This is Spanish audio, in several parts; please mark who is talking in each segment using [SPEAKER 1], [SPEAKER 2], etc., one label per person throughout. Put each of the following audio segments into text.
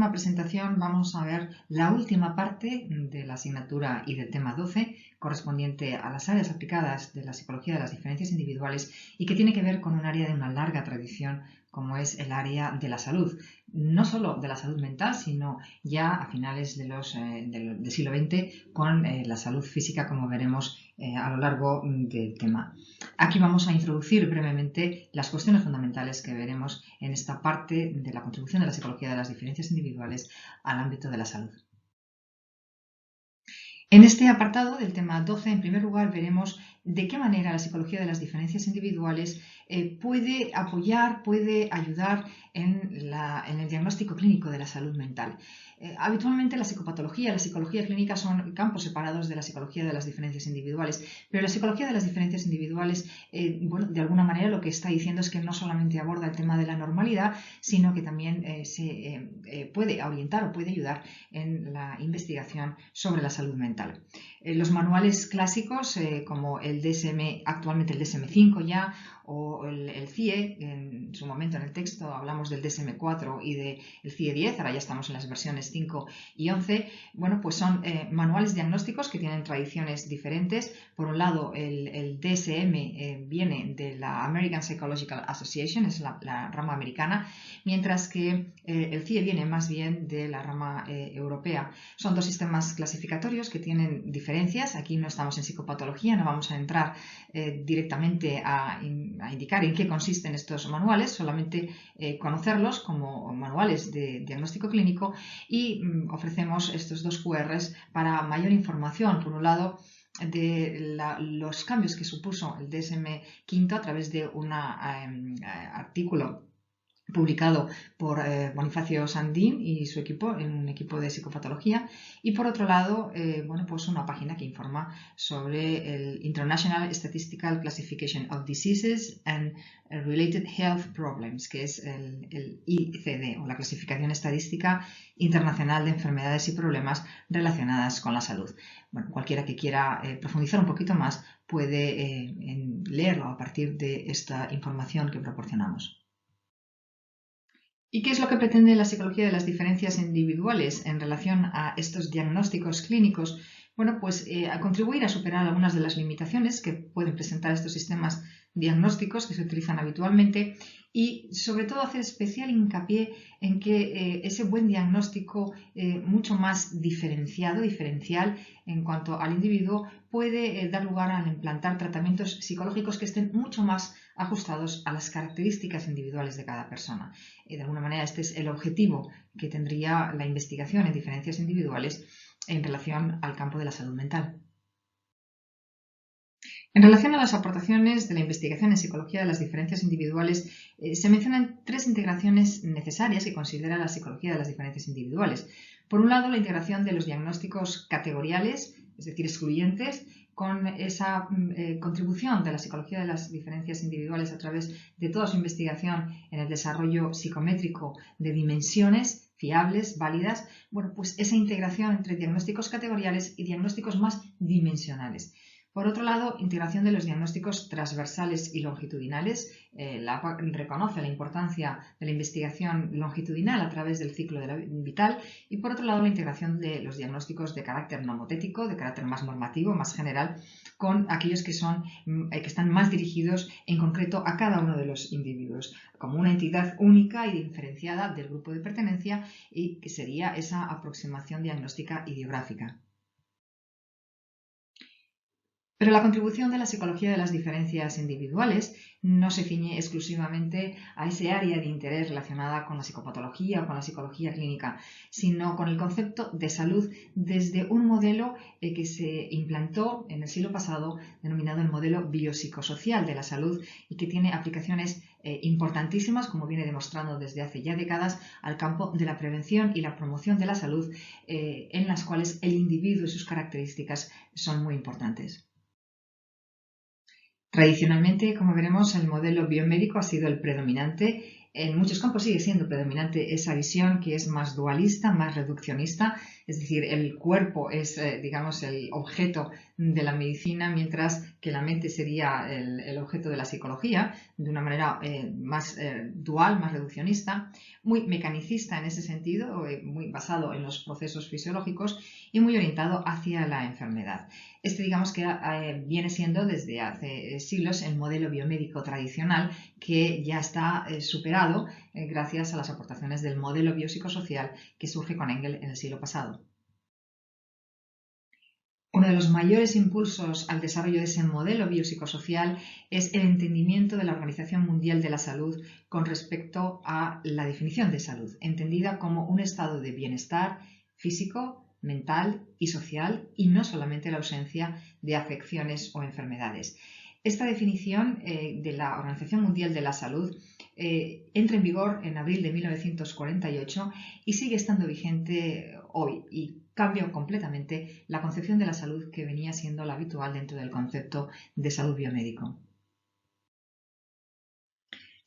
[SPEAKER 1] última presentación vamos a ver la última parte de la asignatura y del tema 12, correspondiente a las áreas aplicadas de la psicología de las diferencias individuales y que tiene que ver con un área de una larga tradición como es el área de la salud. No solo de la salud mental, sino ya a finales del siglo XX con la salud física, como veremos a lo largo del tema. Aquí vamos a introducir brevemente las cuestiones fundamentales que veremos en esta parte de la contribución de la psicología de las diferencias individuales al ámbito de la salud. En este apartado del tema 12, en primer lugar, veremos de qué manera la psicología de las diferencias individuales puede apoyar, puede ayudar en el diagnóstico clínico de la salud mental. Habitualmente la psicopatología y la psicología clínica son campos separados de la psicología de las diferencias individuales, pero la psicología de las diferencias individuales, de alguna manera lo que está diciendo es que no solamente aborda el tema de la normalidad, sino que también se puede orientar o puede ayudar en la investigación sobre la salud mental. Los manuales clásicos como el DSM, actualmente el DSM-5 ya, o el CIE, en su momento en el texto hablamos del DSM-4 y del CIE-10, ahora ya estamos en las versiones 5 y 11, bueno, pues son manuales diagnósticos que tienen tradiciones diferentes. Por un lado, el DSM viene de la American Psychological Association, es la rama americana, mientras que el CIE viene más bien de la rama europea. Son dos sistemas clasificatorios que tienen diferencias. Aquí no estamos en psicopatología, no vamos a entrar directamente a indicar en qué consisten estos manuales, solamente conocerlos como manuales de diagnóstico clínico y ofrecemos estos dos QRs para mayor información. Por un lado, de los cambios que supuso el DSM-5 a través de un artículo publicado por Bonifacio Sandin y su equipo, en un equipo de psicopatología, y por otro lado, pues una página que informa sobre el International Statistical Classification of Diseases and Related Health Problems, que es el ICD, o la Clasificación Estadística Internacional de Enfermedades y Problemas Relacionadas con la Salud. Bueno, cualquiera que quiera profundizar un poquito más puede leerlo a partir de esta información que proporcionamos. ¿Y qué es lo que pretende la psicología de las diferencias individuales en relación a estos diagnósticos clínicos? Bueno, pues a contribuir a superar algunas de las limitaciones que pueden presentar estos sistemas diagnósticos que se utilizan habitualmente y sobre todo hacer especial hincapié en que ese buen diagnóstico mucho más diferencial en cuanto al individuo puede dar lugar a implantar tratamientos psicológicos que estén mucho más ajustados a las características individuales de cada persona. De alguna manera este es el objetivo que tendría la investigación en diferencias individuales en relación al campo de la salud mental. En relación a las aportaciones de la investigación en psicología de las diferencias individuales, se mencionan tres integraciones necesarias que considera la psicología de las diferencias individuales. Por un lado, la integración de los diagnósticos categoriales, es decir, excluyentes, con esa contribución de la psicología de las diferencias individuales a través de toda su investigación en el desarrollo psicométrico de dimensiones fiables, válidas, bueno, pues esa integración entre diagnósticos categoriales y diagnósticos más dimensionales. Por otro lado, integración de los diagnósticos transversales y longitudinales. La APA reconoce la importancia de la investigación longitudinal a través del ciclo vital y, por otro lado, la integración de los diagnósticos de carácter nomotético, de carácter más normativo, más general, con aquellos que están más dirigidos en concreto a cada uno de los individuos, como una entidad única y diferenciada del grupo de pertenencia y que sería esa aproximación diagnóstica ideográfica. Pero la contribución de la psicología de las diferencias individuales no se ciñe exclusivamente a ese área de interés relacionada con la psicopatología o con la psicología clínica, sino con el concepto de salud desde un modelo que se implantó en el siglo pasado, denominado el modelo biopsicosocial de la salud y que tiene aplicaciones importantísimas, como viene demostrando desde hace ya décadas, al campo de la prevención y la promoción de la salud, en las cuales el individuo y sus características son muy importantes. Tradicionalmente, como veremos, el modelo biomédico ha sido el predominante En muchos campos sigue siendo predominante esa visión que es más dualista, más reduccionista, es decir, el cuerpo es, digamos, el objeto de la medicina, mientras que la mente sería el objeto de la psicología, de una manera más dual, más reduccionista, muy mecanicista en ese sentido, muy basado en los procesos fisiológicos y muy orientado hacia la enfermedad. Este, digamos que viene siendo desde hace siglos el modelo biomédico tradicional, que ya está superado gracias a las aportaciones del modelo biopsicosocial que surge con Engels en el siglo pasado. Uno de los mayores impulsos al desarrollo de ese modelo biopsicosocial es el entendimiento de la Organización Mundial de la Salud con respecto a la definición de salud, entendida como un estado de bienestar físico, mental y social, y no solamente la ausencia de afecciones o enfermedades. Esta definición de la Organización Mundial de la Salud entra en vigor en abril de 1948 y sigue estando vigente hoy, y cambia completamente la concepción de la salud que venía siendo la habitual dentro del concepto de salud biomédico.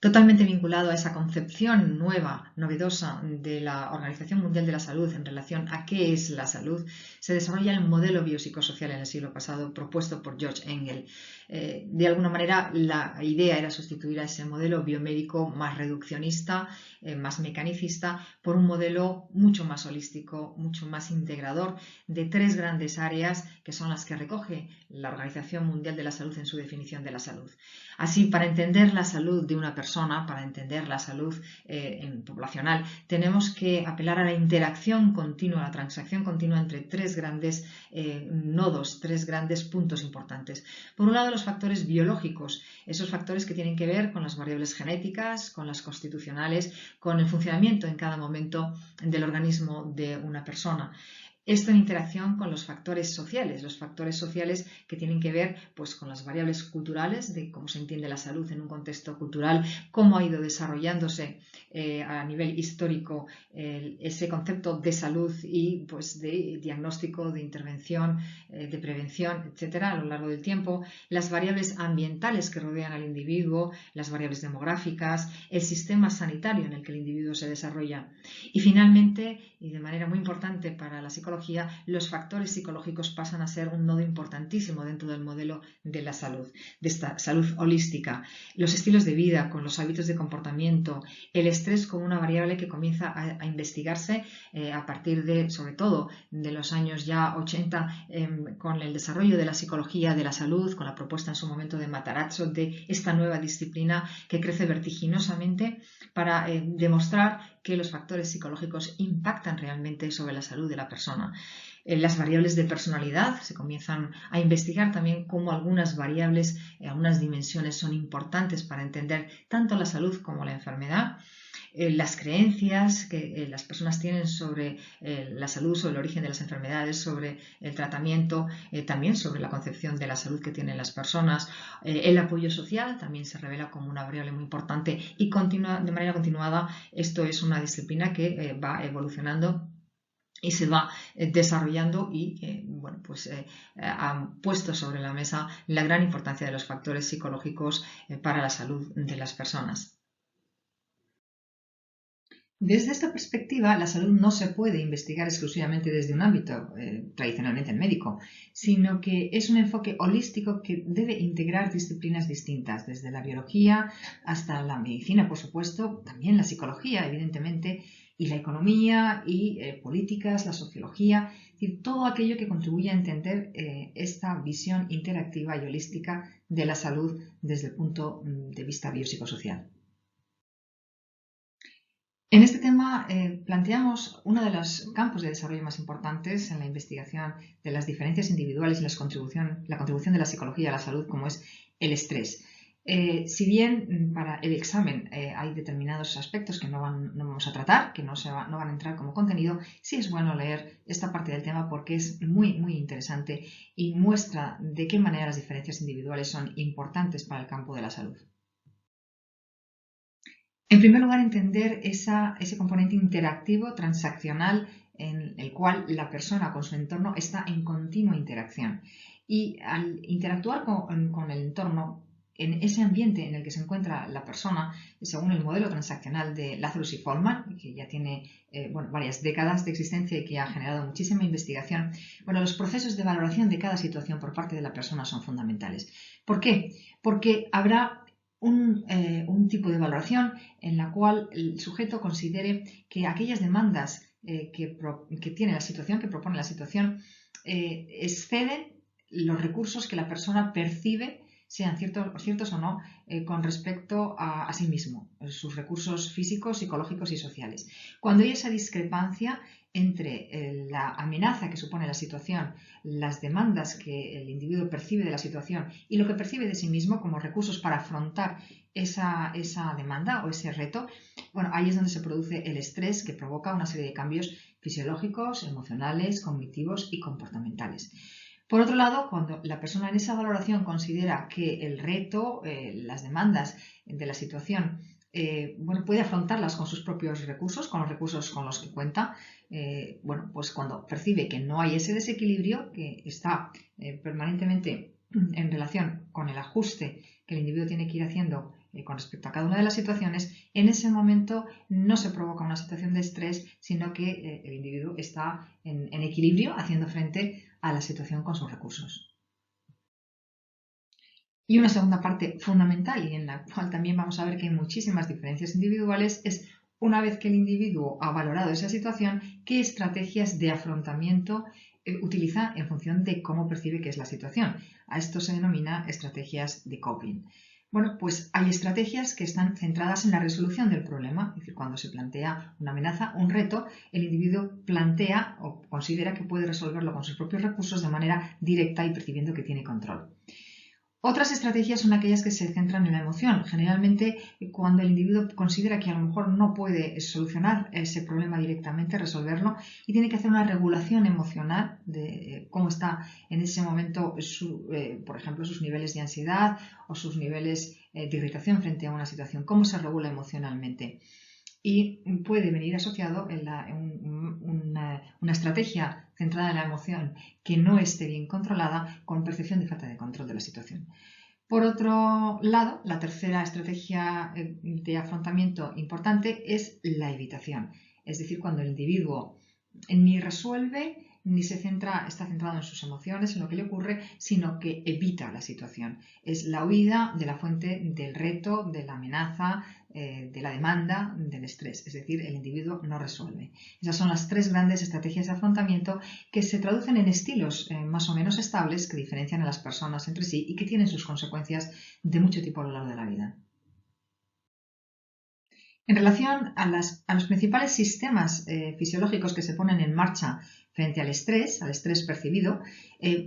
[SPEAKER 1] Totalmente vinculado a esa concepción nueva, novedosa de la Organización Mundial de la Salud en relación a qué es la salud, se desarrolla el modelo biopsicosocial en el siglo pasado propuesto por George Engels. De alguna manera, la idea era sustituir a ese modelo biomédico más reduccionista, más mecanicista, por un modelo mucho más holístico, mucho más integrador, de tres grandes áreas que son las que recoge la Organización Mundial de la Salud en su definición de la salud. Así, para entender la salud de una persona, para entender la salud poblacional, tenemos que apelar a la interacción continua, a la transacción continua entre tres grandes nodos, tres grandes puntos importantes. Por un lado, los factores biológicos, esos factores que tienen que ver con las variables genéticas, con las constitucionales, con el funcionamiento en cada momento del organismo de una persona. Esto en interacción con los factores sociales que tienen que ver pues, con las variables culturales, de cómo se entiende la salud en un contexto cultural, cómo ha ido desarrollándose a nivel histórico ese concepto de salud y pues, de diagnóstico, de intervención, de prevención, etcétera, a lo largo del tiempo, las variables ambientales que rodean al individuo, las variables demográficas, el sistema sanitario en el que el individuo se desarrolla. Y finalmente, y de manera muy importante para la psicología, los factores psicológicos pasan a ser un nodo importantísimo dentro del modelo de la salud, de esta salud holística. Los estilos de vida, con los hábitos de comportamiento, el estrés como una variable que comienza a investigarse a partir de, sobre todo, de los años ya 80, con el desarrollo de la psicología de la salud, con la propuesta en su momento de Matarazzo de esta nueva disciplina que crece vertiginosamente para demostrar que los factores psicológicos impactan realmente sobre la salud de la persona. Las variables de personalidad se comienzan a investigar también cómo algunas variables, algunas dimensiones son importantes para entender tanto la salud como la enfermedad. Las creencias que las personas tienen sobre la salud, sobre el origen de las enfermedades, sobre el tratamiento, también sobre la concepción de la salud que tienen las personas. El apoyo social también se revela como una variable muy importante y de manera continuada esto es una disciplina que va evolucionando y se va desarrollando y han puesto sobre la mesa la gran importancia de los factores psicológicos para la salud de las personas. Desde esta perspectiva, la salud no se puede investigar exclusivamente desde un ámbito tradicionalmente el médico, sino que es un enfoque holístico que debe integrar disciplinas distintas, desde la biología hasta la medicina, por supuesto, también la psicología, evidentemente, y la economía y políticas, la sociología, es decir, todo aquello que contribuye a entender esta visión interactiva y holística de la salud desde el punto de vista biopsicosocial. En este tema planteamos uno de los campos de desarrollo más importantes en la investigación de las diferencias individuales y la contribución de la psicología a la salud, como es el estrés. Si bien para el examen hay determinados aspectos que no vamos a tratar, que no van a entrar como contenido, sí es bueno leer esta parte del tema porque es muy, muy interesante y muestra de qué manera las diferencias individuales son importantes para el campo de la salud. En primer lugar, entender ese componente interactivo, transaccional, en el cual la persona con su entorno está en continua interacción. Y al interactuar con el entorno, en ese ambiente en el que se encuentra la persona, según el modelo transaccional de Lazarus y Folman, que ya tiene varias décadas de existencia y que ha generado muchísima investigación, los procesos de valoración de cada situación por parte de la persona son fundamentales. ¿Por qué? Porque habrá un tipo de valoración en la cual el sujeto considere que aquellas demandas que tiene la situación, que propone la situación, exceden los recursos que la persona percibe, sean ciertos o no, con respecto a sí mismo, sus recursos físicos, psicológicos y sociales. Cuando hay esa discrepancia entre la amenaza que supone la situación, las demandas que el individuo percibe de la situación y lo que percibe de sí mismo como recursos para afrontar esa demanda o ese reto, ahí es donde se produce el estrés que provoca una serie de cambios fisiológicos, emocionales, cognitivos y comportamentales. Por otro lado, cuando la persona en esa valoración considera que el reto, las demandas de la situación, puede afrontarlas con sus propios recursos, con los recursos con los que cuenta, pues cuando percibe que no hay ese desequilibrio, que está permanentemente en relación con el ajuste que el individuo tiene que ir haciendo con respecto a cada una de las situaciones, en ese momento no se provoca una situación de estrés, sino que el individuo está en equilibrio, haciendo frente a la situación con sus recursos. Y una segunda parte fundamental, y en la cual también vamos a ver que hay muchísimas diferencias individuales, es una vez que el individuo ha valorado esa situación, qué estrategias de afrontamiento utiliza en función de cómo percibe que es la situación. A esto se denomina estrategias de coping. Pues hay estrategias que están centradas en la resolución del problema, es decir, cuando se plantea una amenaza, un reto, el individuo plantea o considera que puede resolverlo con sus propios recursos de manera directa y percibiendo que tiene control. Otras estrategias son aquellas que se centran en la emoción. Generalmente, cuando el individuo considera que a lo mejor no puede solucionar ese problema directamente, resolverlo, y tiene que hacer una regulación emocional de cómo está en ese momento, por ejemplo, sus niveles de ansiedad o sus niveles de irritación frente a una situación, cómo se regula emocionalmente. Y puede venir asociado una estrategia centrada en la emoción que no esté bien controlada con percepción de falta de control de la situación. Por otro lado, la tercera estrategia de afrontamiento importante es la evitación. Es decir, cuando el individuo ni resuelve ni está centrado en sus emociones, en lo que le ocurre, sino que evita la situación. Es la huida de la fuente del reto, de la amenaza, de la demanda, del estrés. Es decir, el individuo no resuelve. Esas son las tres grandes estrategias de afrontamiento que se traducen en estilos más o menos estables que diferencian a las personas entre sí y que tienen sus consecuencias de mucho tipo a lo largo de la vida. En relación a los principales sistemas fisiológicos que se ponen en marcha frente al estrés percibido,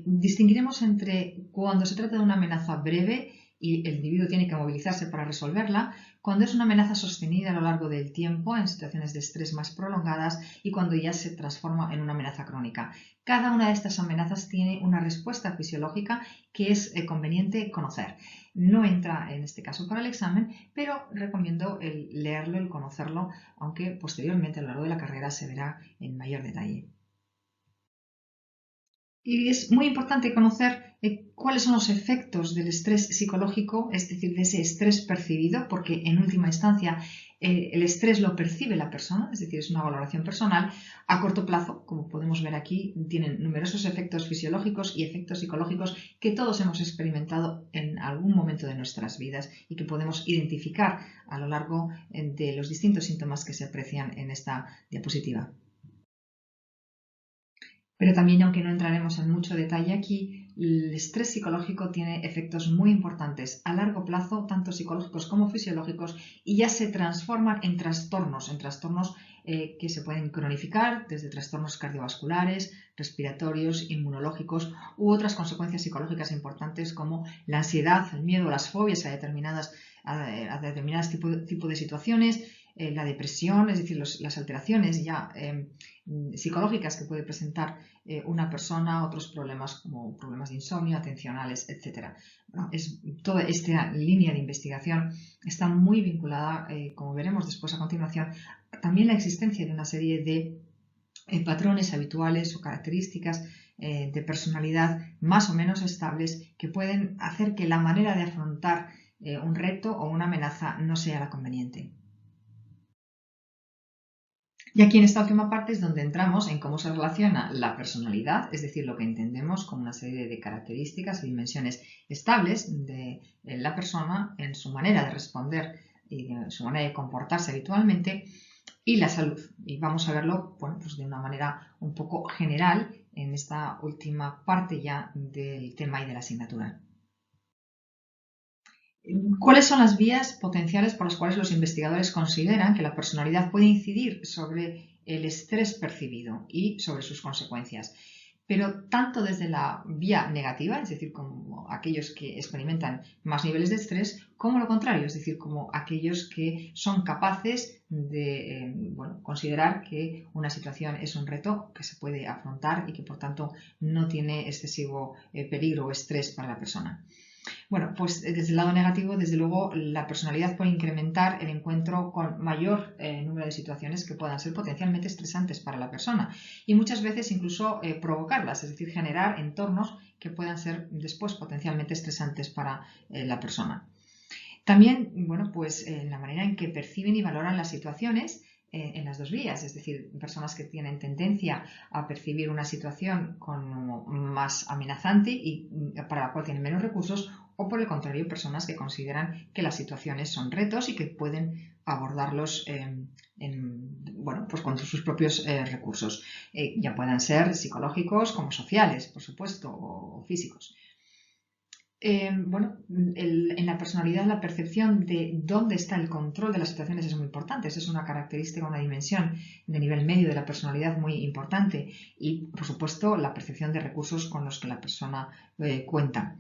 [SPEAKER 1] distinguiremos entre cuando se trata de una amenaza breve y el individuo tiene que movilizarse para resolverla, cuando es una amenaza sostenida a lo largo del tiempo en situaciones de estrés más prolongadas y cuando ya se transforma en una amenaza crónica. Cada una de estas amenazas tiene una respuesta fisiológica que es conveniente conocer. No entra en este caso para el examen, pero recomiendo el leerlo, el conocerlo, aunque posteriormente a lo largo de la carrera se verá en mayor detalle. Y es muy importante conocer cuáles son los efectos del estrés psicológico, es decir, de ese estrés percibido, porque en última instancia el estrés lo percibe la persona, es decir, es una valoración personal. A corto plazo, como podemos ver aquí, tienen numerosos efectos fisiológicos y efectos psicológicos que todos hemos experimentado en algún momento de nuestras vidas y que podemos identificar a lo largo de los distintos síntomas que se aprecian en esta diapositiva. Pero también, aunque no entraremos en mucho detalle aquí, el estrés psicológico tiene efectos muy importantes a largo plazo, tanto psicológicos como fisiológicos, y ya se transforman en trastornos que se pueden cronificar, desde trastornos cardiovasculares, respiratorios, inmunológicos u otras consecuencias psicológicas importantes como la ansiedad, el miedo, las fobias a determinados tipos de situaciones, la depresión, es decir, las alteraciones ya psicológicas que puede presentar una persona, otros problemas como problemas de insomnio, atencionales, etc. Toda esta línea de investigación está muy vinculada, como veremos después a continuación, también la existencia de una serie de patrones habituales o características de personalidad más o menos estables que pueden hacer que la manera de afrontar un reto o una amenaza no sea la conveniente. Y aquí en esta última parte es donde entramos en cómo se relaciona la personalidad, es decir, lo que entendemos como una serie de características y dimensiones estables de la persona en su manera de responder y de su manera de comportarse habitualmente, y la salud. Y vamos a verlo, bueno, pues de una manera un poco general en esta última parte ya del tema y de la asignatura. ¿Cuáles son las vías potenciales por las cuales los investigadores consideran que la personalidad puede incidir sobre el estrés percibido y sobre sus consecuencias? Pero tanto desde la vía negativa, es decir, como aquellos que experimentan más niveles de estrés, como lo contrario, es decir, como aquellos que son capaces de considerar que una situación es un reto que se puede afrontar y que por tanto no tiene excesivo peligro o estrés para la persona. Bueno, pues desde el lado negativo, desde luego, la personalidad puede incrementar el encuentro con mayor número de situaciones que puedan ser potencialmente estresantes para la persona y muchas veces incluso provocarlas, es decir, generar entornos que puedan ser después potencialmente estresantes para la persona. También, bueno, pues la manera en que perciben y valoran las situaciones en las dos vías, es decir, personas que tienen tendencia a percibir una situación como más amenazante y para la cual tienen menos recursos, o por el contrario, personas que consideran que las situaciones son retos y que pueden abordarlos pues con sus propios recursos, ya puedan ser psicológicos como sociales, por supuesto, o físicos. En la personalidad la percepción de dónde está el control de las situaciones es muy importante. Esa es una característica, una dimensión de nivel medio de la personalidad muy importante y, por supuesto, la percepción de recursos con los que la persona cuenta.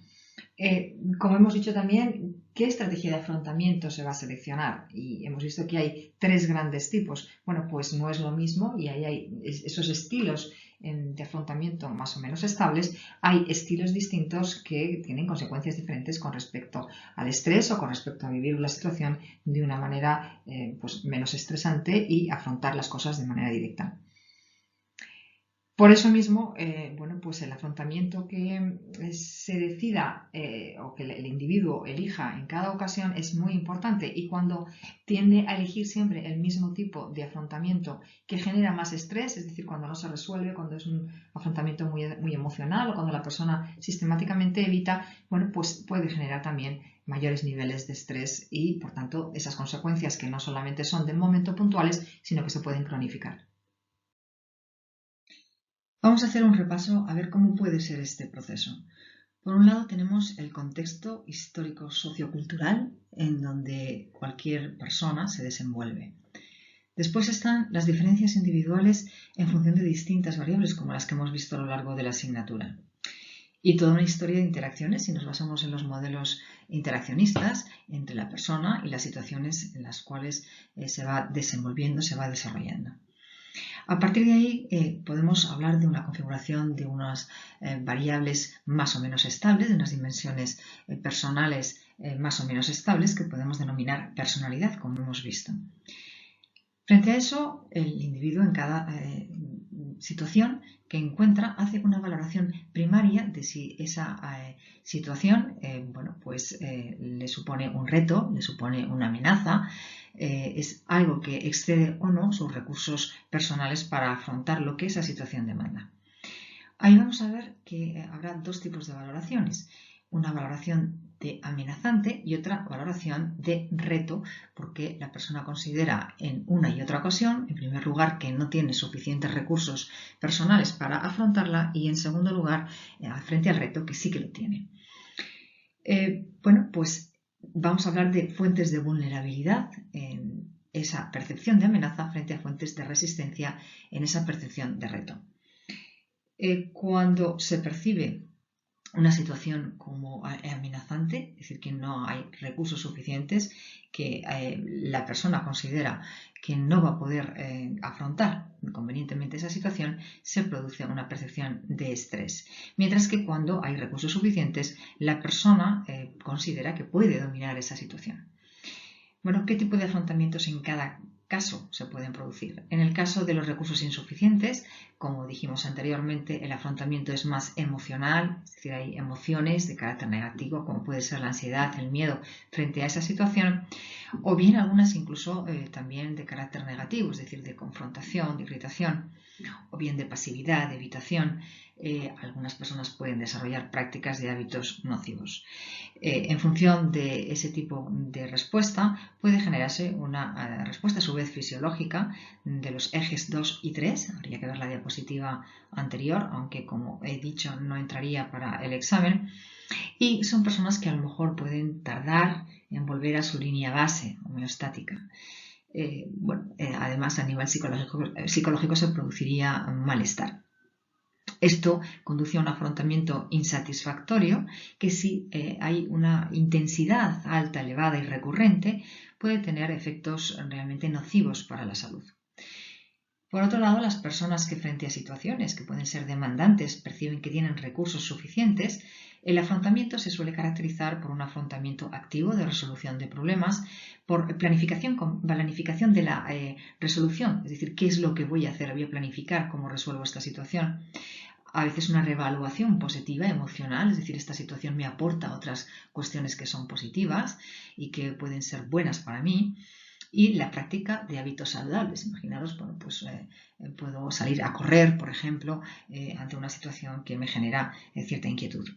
[SPEAKER 1] Como hemos dicho también, ¿qué estrategia de afrontamiento se va a seleccionar? Y hemos visto que hay 3 grandes tipos. Bueno, pues no es lo mismo y ahí hay esos estilos de afrontamiento más o menos estables. Hay estilos distintos que tienen consecuencias diferentes con respecto al estrés o con respecto a vivir la situación de una manera pues menos estresante y afrontar las cosas de manera directa. Por eso mismo, pues el afrontamiento que se decida o que el individuo elija en cada ocasión es muy importante, y cuando tiende a elegir siempre el mismo tipo de afrontamiento que genera más estrés, es decir, cuando no se resuelve, cuando es un afrontamiento muy, muy emocional o cuando la persona sistemáticamente evita, bueno, pues puede generar también mayores niveles de estrés y, por tanto, esas consecuencias que no solamente son del momento puntuales, sino que se pueden cronificar. Vamos a hacer un repaso a ver cómo puede ser este proceso. Por un lado tenemos el contexto histórico sociocultural en donde cualquier persona se desenvuelve. Después están las diferencias individuales en función de distintas variables como las que hemos visto a lo largo de la asignatura. Y toda una historia de interacciones si nos basamos en los modelos interaccionistas entre la persona y las situaciones en las cuales se va desenvolviendo, se va desarrollando. A partir de ahí podemos hablar de una configuración de unas variables más o menos estables, de unas dimensiones personales más o menos estables que podemos denominar personalidad, como hemos visto. Frente a eso, el individuo en cada situación que encuentra hace una valoración primaria de si esa situación le supone un reto, le supone una amenaza, es algo que excede o no sus recursos personales para afrontar lo que esa situación demanda. Ahí vamos a ver que habrá 2 tipos de valoraciones. Una valoración de amenazante y otra valoración de reto, porque la persona considera en una y otra ocasión, en primer lugar, que no tiene suficientes recursos personales para afrontarla, y en segundo lugar, frente al reto, que sí que lo tiene. Pues vamos a hablar de fuentes de vulnerabilidad en esa percepción de amenaza frente a fuentes de resistencia en esa percepción de reto. Cuando se percibe una situación como amenazante, es decir, que no hay recursos suficientes, que la persona considera que no va a poder afrontar convenientemente esa situación, se produce una percepción de estrés. Mientras que cuando hay recursos suficientes, la persona considera que puede dominar esa situación. Bueno, ¿qué tipo de afrontamientos en cada caso se pueden producir? En el caso de los recursos insuficientes, como dijimos anteriormente, el afrontamiento es más emocional, es decir, hay emociones de carácter negativo, como puede ser la ansiedad, el miedo frente a esa situación, o bien algunas incluso también de carácter negativo, es decir, de confrontación, de irritación, o bien de pasividad, de evitación. Algunas personas pueden desarrollar prácticas de hábitos nocivos. En función de ese tipo de respuesta puede generarse una respuesta a su vez fisiológica de los ejes 2 y 3. Habría que ver la diapositiva anterior, aunque como he dicho no entraría para el examen. Y son personas que a lo mejor pueden tardar en volver a su línea base homeostática. Además a nivel psicológico se produciría malestar. Esto conduce a un afrontamiento insatisfactorio que si hay una intensidad alta, elevada y recurrente puede tener efectos realmente nocivos para la salud. Por otro lado, las personas que frente a situaciones que pueden ser demandantes perciben que tienen recursos suficientes, el afrontamiento se suele caracterizar por un afrontamiento activo de resolución de problemas, por planificación de la resolución, es decir, qué es lo que voy a hacer, voy a planificar cómo resuelvo esta situación. A veces una reevaluación positiva, emocional, es decir, esta situación me aporta otras cuestiones que son positivas y que pueden ser buenas para mí. Y la práctica de hábitos saludables. Imaginaros, puedo salir a correr, por ejemplo, ante una situación que me genera cierta inquietud.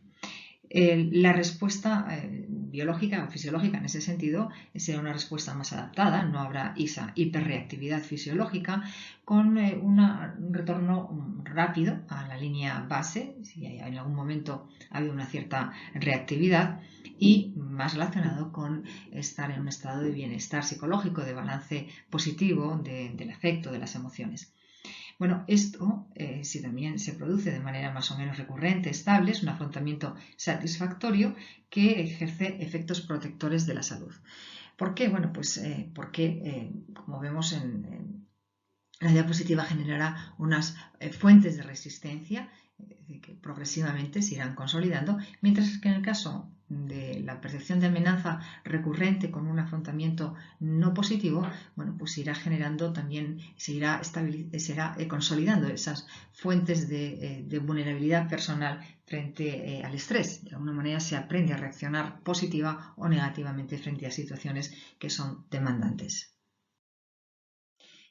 [SPEAKER 1] La respuesta biológica o fisiológica en ese sentido será una respuesta más adaptada, no habrá esa hiperreactividad fisiológica con un retorno rápido a la línea base, si en algún momento ha habido una cierta reactividad, y más relacionado con estar en un estado de bienestar psicológico, de balance positivo del afecto, de las emociones. Bueno, esto, si también se produce de manera más o menos recurrente, estable, es un afrontamiento satisfactorio que ejerce efectos protectores de la salud. ¿Por qué? Bueno, pues porque, como vemos en la diapositiva, generará unas fuentes de resistencia que progresivamente se irán consolidando, mientras que en el caso de la percepción de amenaza recurrente con un afrontamiento no positivo, bueno, pues irá generando también, se irá consolidando esas fuentes de vulnerabilidad personal frente al estrés. De alguna manera se aprende a reaccionar positiva o negativamente frente a situaciones que son demandantes.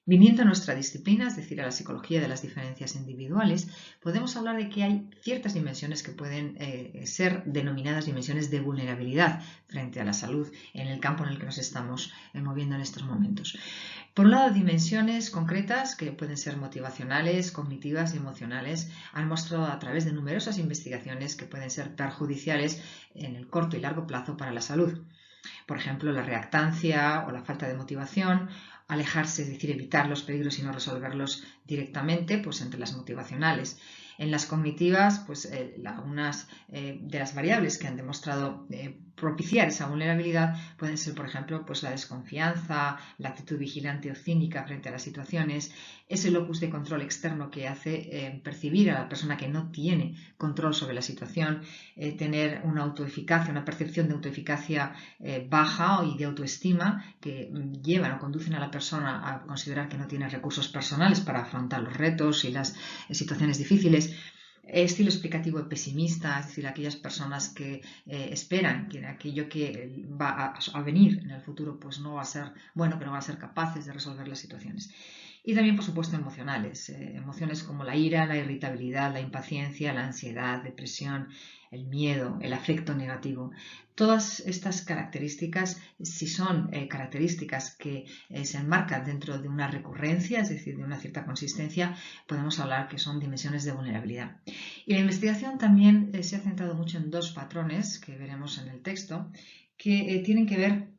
[SPEAKER 1] Viniendo a nuestra disciplina, es decir, a la psicología de las diferencias individuales, podemos hablar de que hay ciertas dimensiones que pueden ser denominadas dimensiones de vulnerabilidad frente a la salud en el campo en el que nos estamos moviendo en estos momentos. Por un lado, dimensiones concretas que pueden ser motivacionales, cognitivas y emocionales han mostrado a través de numerosas investigaciones que pueden ser perjudiciales en el corto y largo plazo para la salud. Por ejemplo, la reactancia o la falta de motivación, alejarse, es decir, evitar los peligros y no resolverlos directamente, pues entre las motivacionales. En las cognitivas, pues algunas de las variables que han demostrado propiciar esa vulnerabilidad pueden ser, por ejemplo, pues la desconfianza, la actitud vigilante o cínica frente a las situaciones, ese locus de control externo que hace percibir a la persona que no tiene control sobre la situación, tener una autoeficacia, una percepción de autoeficacia baja y de autoestima que llevan o conducen a la persona a considerar que no tiene recursos personales para afrontar los retos y las situaciones difíciles. Estilo explicativo pesimista, es decir, aquellas personas que esperan que aquello que va a venir en el futuro pues no va a ser bueno, que no van a ser capaces de resolver las situaciones. Y también, por supuesto, emocionales. Emociones como la ira, la irritabilidad, la impaciencia, la ansiedad, depresión, el miedo, el afecto negativo. Todas estas características, si son características que se enmarcan dentro de una recurrencia, es decir, de una cierta consistencia, podemos hablar que son dimensiones de vulnerabilidad. Y la investigación también se ha centrado mucho en dos patrones que veremos en el texto, que tienen que ver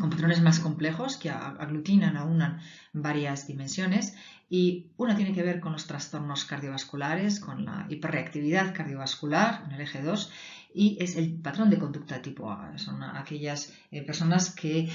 [SPEAKER 1] con patrones más complejos que aglutinan, aunan varias dimensiones, y una tiene que ver con los trastornos cardiovasculares, con la hiperreactividad cardiovascular en el eje 2, y es el patrón de conducta tipo A. Son aquellas personas que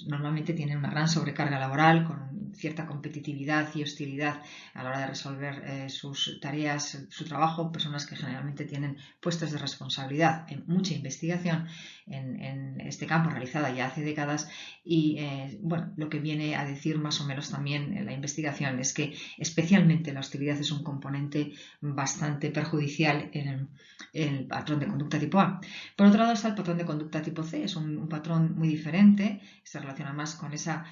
[SPEAKER 1] normalmente tienen una gran sobrecarga laboral, con cierta competitividad y hostilidad a la hora de resolver sus tareas, su trabajo, personas que generalmente tienen puestos de responsabilidad. Hay mucha investigación en este campo realizada ya hace décadas y bueno, lo que viene a decir más o menos también la investigación es es que especialmente la hostilidad es un componente bastante perjudicial en el patrón de conducta tipo A. Por otro lado está el patrón de conducta tipo C, es un patrón muy diferente, se relaciona más con esa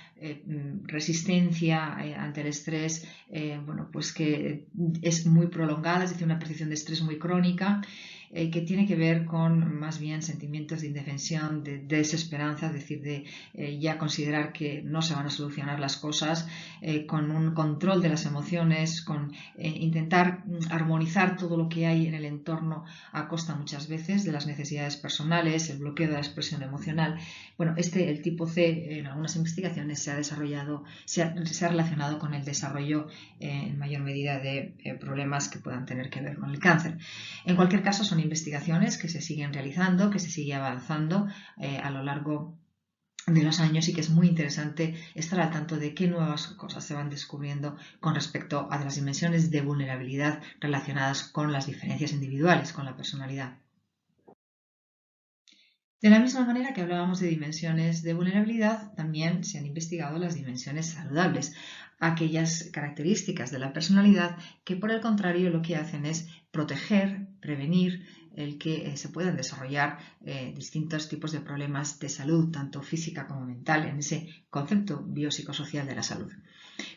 [SPEAKER 1] resistencia ante el estrés, pues que es muy prolongada, es decir, una percepción de estrés muy crónica, que tiene que ver con más bien sentimientos de indefensión, de desesperanza, es decir, de ya considerar que no se van a solucionar las cosas, con un control de las emociones, con intentar armonizar todo lo que hay en el entorno a costa muchas veces de las necesidades personales, el bloqueo de la expresión emocional. Bueno, el tipo C en algunas investigaciones se ha relacionado con el desarrollo en mayor medida de problemas que puedan tener que ver con el cáncer. En cualquier caso, son investigaciones que se siguen realizando, que se sigue avanzando a lo largo de los años y que es muy interesante estar al tanto de qué nuevas cosas se van descubriendo con respecto a las dimensiones de vulnerabilidad relacionadas con las diferencias individuales, con la personalidad. De la misma manera que hablábamos de dimensiones de vulnerabilidad, también se han investigado las dimensiones saludables, aquellas características de la personalidad que por el contrario lo que hacen es proteger, prevenir el que se puedan desarrollar distintos tipos de problemas de salud, tanto física como mental, en ese concepto biopsicosocial de la salud.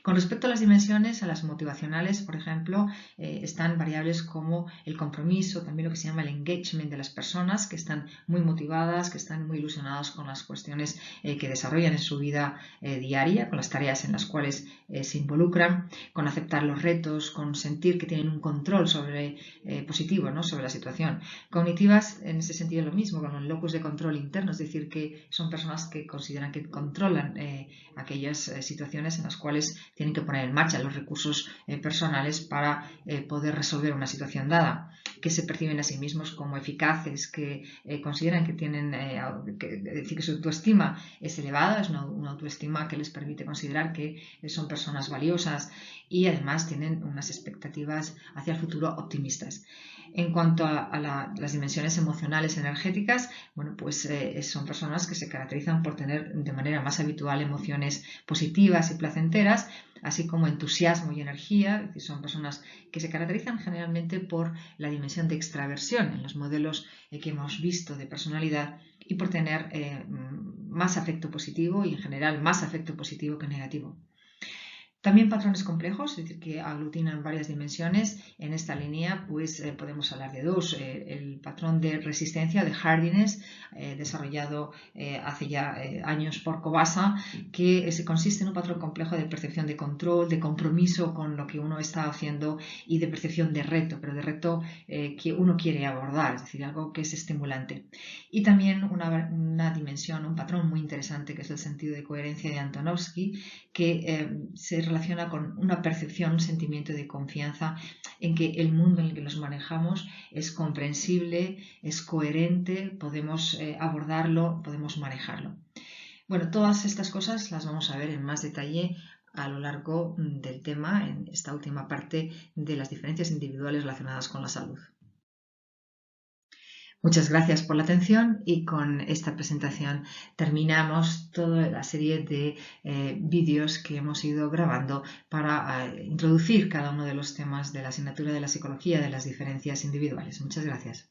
[SPEAKER 1] Con respecto a las dimensiones, a las motivacionales, por ejemplo, están variables como el compromiso, también lo que se llama el engagement de las personas, que están muy motivadas, que están muy ilusionadas con las cuestiones que desarrollan en su vida diaria, con las tareas en las cuales se involucran, con aceptar los retos, con sentir que tienen un control positivo, ¿no?, sobre la situación. Cognitivas, en ese sentido, lo mismo, con un locus de control interno, es decir, que son personas que consideran que controlan aquellas situaciones en las cuales tienen que poner en marcha los recursos personales para poder resolver una situación dada, que se perciben a sí mismos como eficaces, que consideran que tienen, decir, que su autoestima es elevada, es una autoestima que les permite considerar que son personas valiosas y además tienen unas expectativas hacia el futuro optimistas. En cuanto a las dimensiones emocionales energéticas, bueno, pues son personas que se caracterizan por tener de manera más habitual emociones positivas y placenteras, así como entusiasmo y energía, es decir, son personas que se caracterizan generalmente por la dimensión de extraversión en los modelos que hemos visto de personalidad y por tener más afecto positivo y en general más afecto positivo que negativo. También patrones complejos, es decir, que aglutinan varias dimensiones. En esta línea pues podemos hablar de dos. El patrón de resistencia, de hardiness, desarrollado hace ya años por Kobasa, que consiste en un patrón complejo de percepción de control, de compromiso con lo que uno está haciendo y de percepción de reto, pero de reto que uno quiere abordar, es decir, algo que es estimulante. Y también una dimensión, un patrón muy interesante que es el sentido de coherencia de Antonovsky, que se relaciona con una percepción, un sentimiento de confianza en que el mundo en el que nos manejamos es comprensible, es coherente, podemos abordarlo, podemos manejarlo. Bueno, todas estas cosas las vamos a ver en más detalle a lo largo del tema, en esta última parte de las diferencias individuales relacionadas con la salud. Muchas gracias por la atención y con esta presentación terminamos toda la serie de vídeos que hemos ido grabando para introducir cada uno de los temas de la asignatura de la psicología de las diferencias individuales. Muchas gracias.